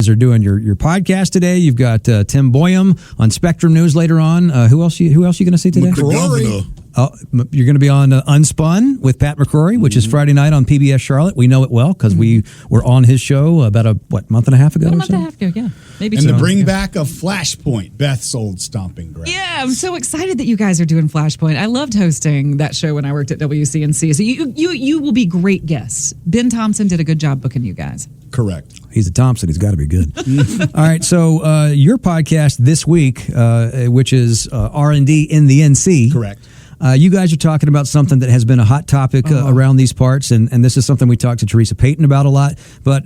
are doing your podcast today. You've got Tim Boyum on Spectrum News later on. Who else you going to see today? You're going to be on Unspun with Pat McCrory, which is Friday night on PBS Charlotte. We know it well because we were on his show about a month and a half ago. A month and a half ago, yeah. Maybe and the bring back of Flashpoint, Beth's old stomping ground. Yeah, I'm so excited that you guys are doing Flashpoint. I loved hosting that show when I worked at WCNC. So you will be great guests. Ben Thompson did a good job booking you guys. Correct. He's a Thompson. He's got to be good. All right. So your podcast this week, which is R&D in the NC. Correct. You guys are talking about something that has been a hot topic around these parts, and this is something we talked to Teresa Payton about a lot. But,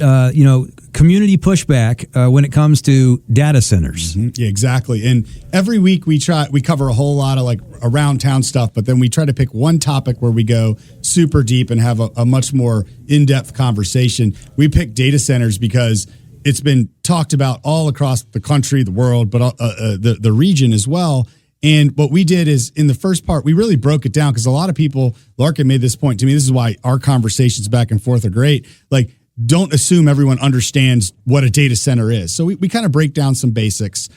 community pushback when it comes to data centers. Mm-hmm. Yeah, exactly. And every week we cover a whole lot of like around town stuff, but then we try to pick one topic where we go super deep and have a much more in-depth conversation. We pick data centers because it's been talked about all across the country, the world, but the region as well. And what we did is in the first part, we really broke it down because a lot of people, Larkin made this point to me. This is why our conversations back and forth are great. Like, don't assume everyone understands what a data center is. So we kind of break down some basics.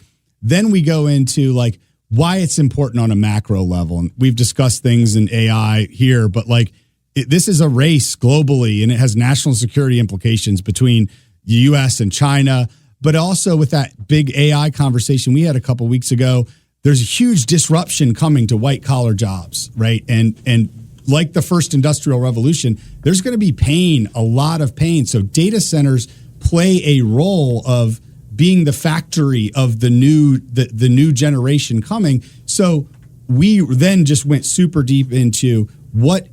Then we go into like why it's important on a macro level. And we've discussed things in AI here, but like this is a race globally and it has national security implications between the U.S. and China. But also with that big AI conversation we had a couple weeks ago, there's a huge disruption coming to white collar jobs, right? And like the first industrial revolution, there's going to be pain, a lot of pain. So data centers play a role of being the factory of the new generation coming. So we then just went super deep into what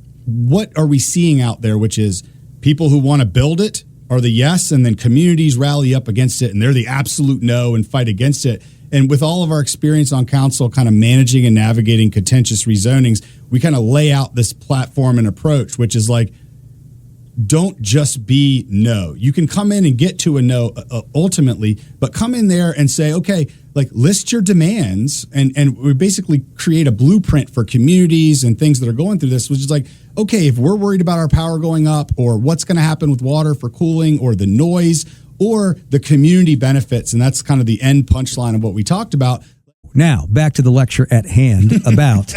are we seeing out there, which is people who want to build it are the yes, and then communities rally up against it, and they're the absolute no and fight against it. And with all of our experience on council, kind of managing and navigating contentious rezonings, we kind of lay out this platform and approach, which is like, don't just be no. You can come in and get to a no ultimately, but come in there and say, okay, like list your demands, and we basically create a blueprint for communities and things that are going through this, which is like, okay, if we're worried about our power going up or what's going to happen with water for cooling or the noise or the community benefits, and that's kind of the end punchline of what we talked about. Now, back to the lecture at hand about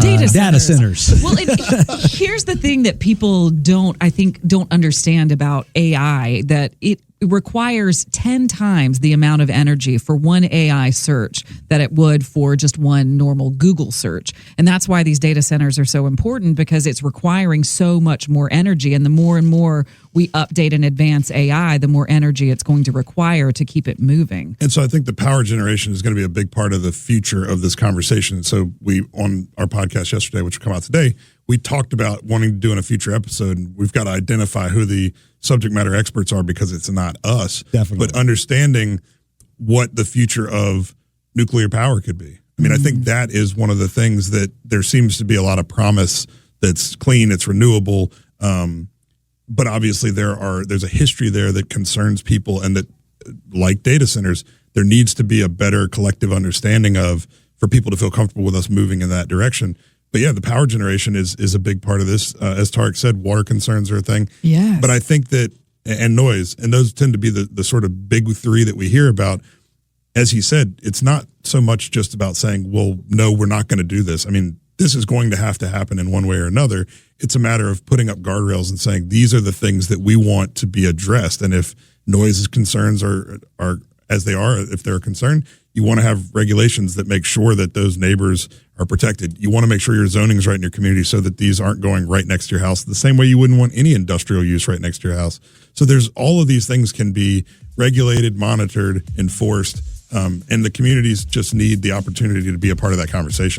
data centers. Well, here's the thing that people don't understand about AI, that it requires 10 times the amount of energy for one AI search that it would for just one normal Google search. And that's why these data centers are so important, because it's requiring so much more energy. And the more and more we update and advance AI, the more energy it's going to require to keep it moving. And so I think the power generation is going to be a big part of the future of this conversation. So we, on our podcast yesterday, which will come out today, we talked about wanting to do in a future episode, and we've got to identify who the subject matter experts are, because it's not us. Definitely. But understanding what the future of nuclear power could be. I mean, I think that is one of the things that there seems to be a lot of promise that's clean, it's renewable. But obviously there's a history there that concerns people, and that, like data centers, there needs to be a better collective understanding of, for people to feel comfortable with us moving in that direction. But yeah, the power generation is a big part of this. As Tarek said, water concerns are a thing. Yeah. But I think that, and noise, and those tend to be the sort of big three that we hear about. As he said, it's not so much just about saying, well, no, we're not going to do this. I mean, this is going to happen in one way or another. It's a matter of putting up guardrails and saying, these are the things that we want to be addressed. And if noise concerns are as they are, if they're a concern, you want to have regulations that make sure that those neighbors are protected. You want to make sure your zoning is right in your community so that these aren't going right next to your house, the same way you wouldn't want any industrial use right next to your house. So there's all of these things can be regulated, monitored, enforced, and the communities just need the opportunity to be a part of that conversation.